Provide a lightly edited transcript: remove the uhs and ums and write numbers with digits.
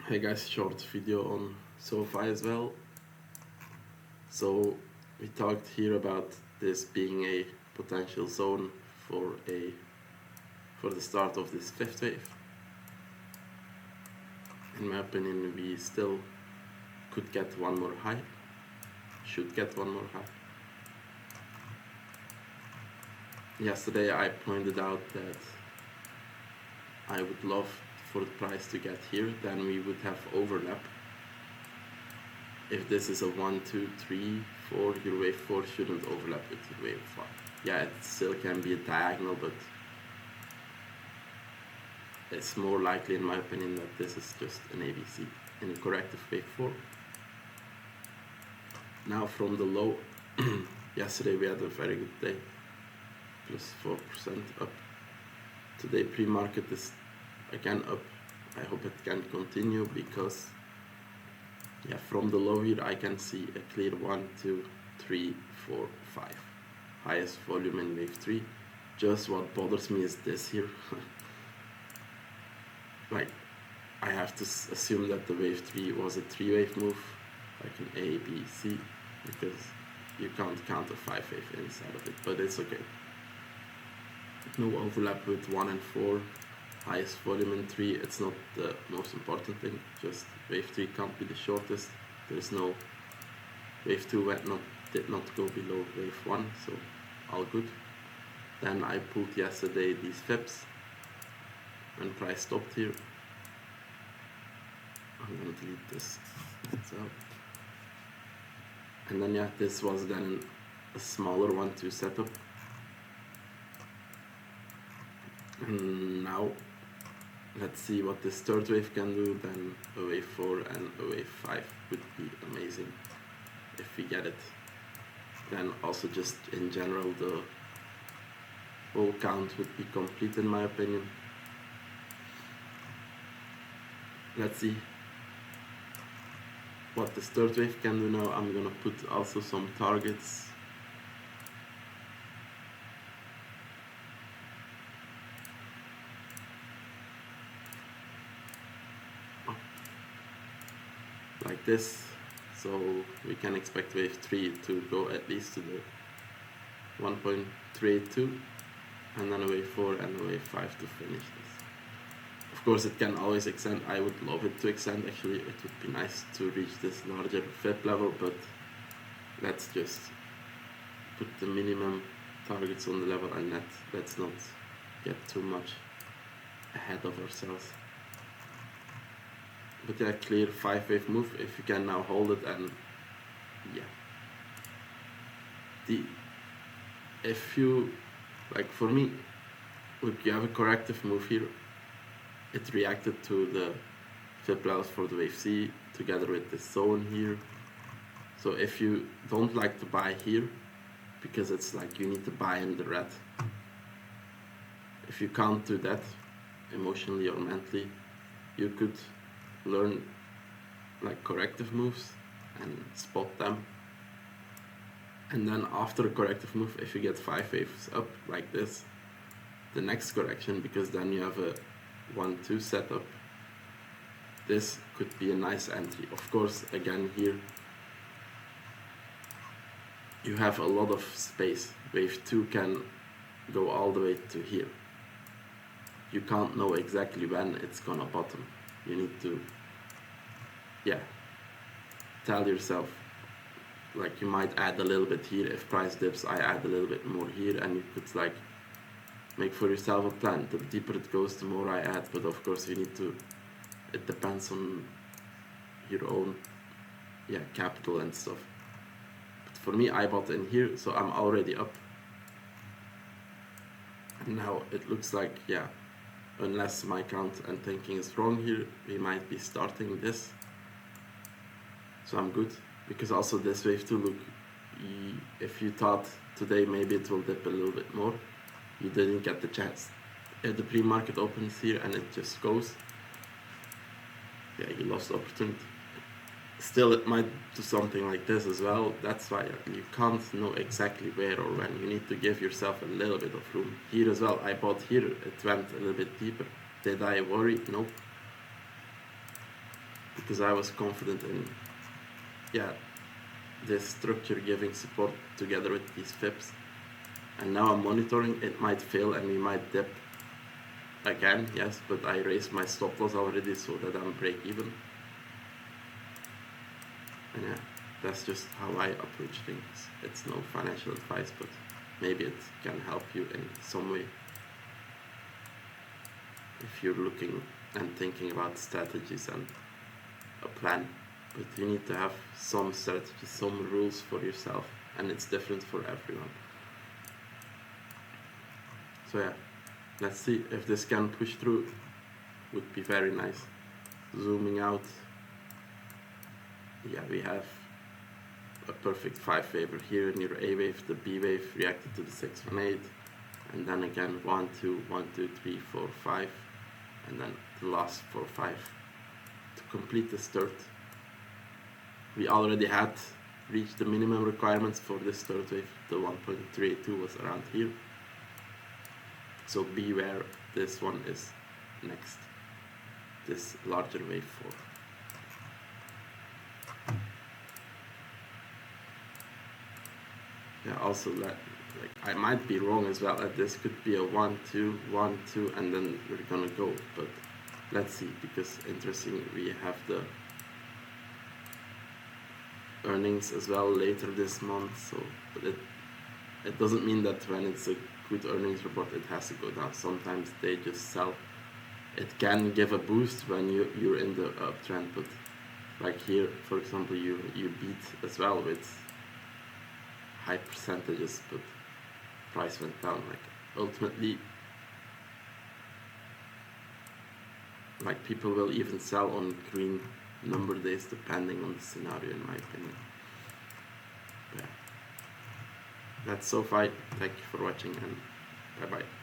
Hey guys, short video on SoFi as well. So we talked here about this being a potential zone for the start of this fifth wave. In my opinion, we still could get one more high, should get one more high. Yesterday I pointed out that I would love for the price to get here, then we would have overlap. If this is a 1, 2, 3, 4, your wave 4 shouldn't overlap with your wave 5. Yeah, it still can be a diagonal, but it's more likely in my opinion that this is just an ABC in a corrective wave 4. Now from the low, yesterday we had a very good day, plus 4% up. Today pre-market is again up. I hope it can continue because yeah, from the low here I can see a clear 1, 2, 3, 4, 5. Highest volume in wave 3. Just what bothers me is this here. Like, I have to assume that the wave 3 was a 3-wave move, like an A, B, C, because you can't count a 5-wave inside of it, but it's okay. No overlap with 1 and 4. Highest volume in 3, it's not the most important thing, just wave 3 can't be the shortest. There's no wave 2 did not go below wave 1, so all good. Then I pulled yesterday these fips and price stopped here. I'm gonna delete this so. And then yeah, this was then a smaller 1-2 setup. And now let's see what this third wave can do. Then a wave 4 and a wave 5 would be amazing if we get it. Then also just in general the whole count would be complete in my opinion. Let's see what this third wave can do now. I'm gonna put also some targets. Like this, so we can expect wave 3 to go at least to the 1.382 and then a wave 4 and a wave 5 to finish this. Of course it can always extend. I would love it to extend actually. It would be nice to reach this larger fib level, but let's just put the minimum targets on the level and let's not get too much ahead of ourselves. But yeah, clear 5-wave move if you can now hold it. And yeah, if you, like for me, look, you have a corrective move here. It reacted to the fib levels for the wave C together with this zone here. So if you don't like to buy here, because it's like you need to buy in the red, if you can't do that emotionally or mentally, you could learn like corrective moves and spot them. And then after a corrective move, if you get 5 waves up like this, the next correction, because then you have a 1-2 setup, this could be a nice entry. Of course, again here you have a lot of space. Wave 2 can go all the way to here. You can't know exactly when it's gonna bottom. You need to, yeah, tell yourself, like you might add a little bit here. If price dips, I add a little bit more here, and you could like make for yourself a plan. The deeper it goes, the more I add, but of course you need to, it depends on your own, yeah, capital and stuff. But for me, I bought in here, so I'm already up. And now it looks like, yeah, unless my count and thinking is wrong here, we might be starting this. So I'm good, because also this wave 2, look, if you thought today maybe it will dip a little bit more, you didn't get the chance. If the pre-market opens here and it just goes, yeah, you lost the opportunity. Still, it might do something like this as well. That's why you can't know exactly where or when. You need to give yourself a little bit of room. Here as well, I bought here, it went a little bit deeper. Did I worry? Nope. because I was confident in, yeah, this structure giving support together with these fips. And now I'm monitoring, it might fail and we might dip again, yes, but I raised my stop loss already so that I'm break even. And yeah, that's just how I approach things. It's no financial advice, but maybe it can help you in some way if you're looking and thinking about strategies and a plan. But you need to have some strategy, some rules for yourself, and it's different for everyone. So yeah, let's see if this can push through. Would be very nice. Zooming out, yeah, we have a perfect 5 waver here near A wave. The B wave reacted to the 618, and then again 1 2 1 2 3 4 5, and then the last 4 5 to complete this third. We already had reached the minimum requirements for this third wave. The 1.32 was around here, so beware, this one is next, this larger wave 4. Yeah, also like I might be wrong as well, that this could be a 1 2 1 2 and then we're gonna go, but let's see, because interesting, we have the earnings as well later this month, so but it doesn't mean that when it's a good earnings report it has to go down. Sometimes they just sell. It can give a boost when you're in the uptrend, but like here for example you beat as well with high percentages, but price went down. Like ultimately, like people will even sell on green number days depending on the scenario, in my opinion. Yeah, that's SoFi. Thank you for watching and bye bye.